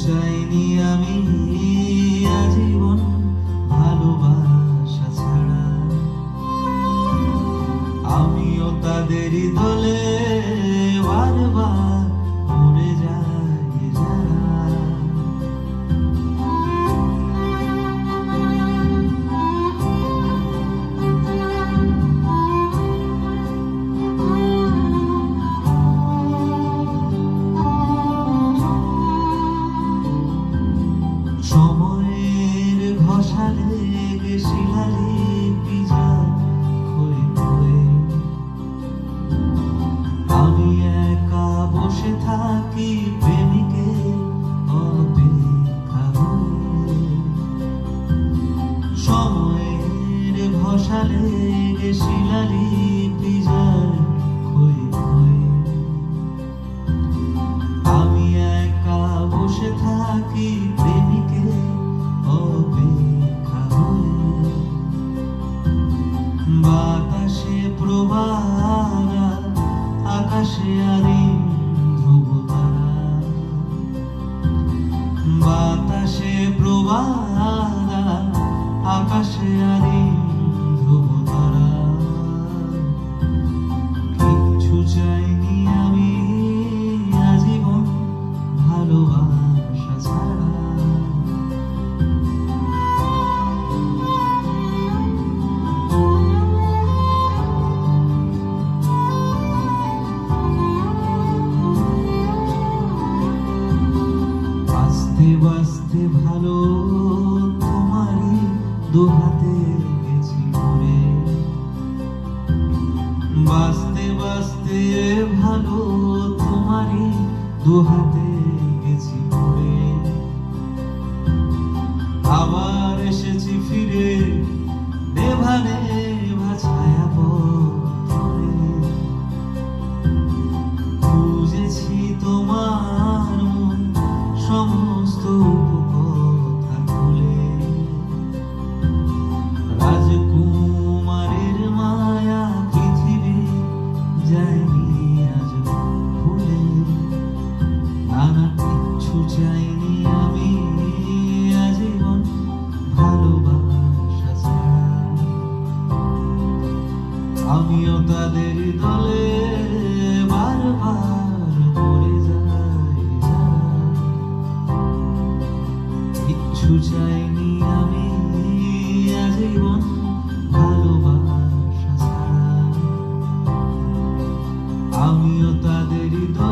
চাইনি আমি আজীবন ভালোবাসা ছাড়া, আমিও তাদেরই দলে বারবার উড়ে যাই যারা। সময়ের ঘষালে শিলালিপি যায় ক্ষয়ে ক্ষয়ে, আমি একা বসে থাকি প্রেমিকের অপেক্ষা হয়ে। সময়ের ঘষালে শিলালিপি যায় ক্ষয়ে ক্ষয়ে, আমি একা বসে থাকি প্রেমিকের অপেক্ষা হয়ে। বাতাসে প্রবারা, আকাশে আদিম ধ্রুবতারা, বাতাসে প্রবারা, আকাশে আদিম ধ্রুবতারা। কিচ্ছু চাইনি আমি আজীবন ভালোবাসা ছাড়া। বাঁচতে বাঁচতে ভালো তোমারই দুহাতে গেছি মরে, বাঁচতে বাঁচতে ভালো তোমারই দুহাতে গেছি মরে। আবার এসেছি ফিরে নেভা নেভা ছায়াপথে, খুঁজেছি তোমার মন সমস্ত কথা খুলে। রাজকুমারের মায়া পৃথিবী যায়নি আজ ভুলে, নানা কিচ্ছু চাইনি আমি আজীবন ভালোবাসা ছাড়া, আমিও তাদের দলে বারবার পড়ে যাই যারা। কিচ্ছু চাইনি আমি আজীবন ভালোবাসা ছাড়া, আমিও তাদেরই দলে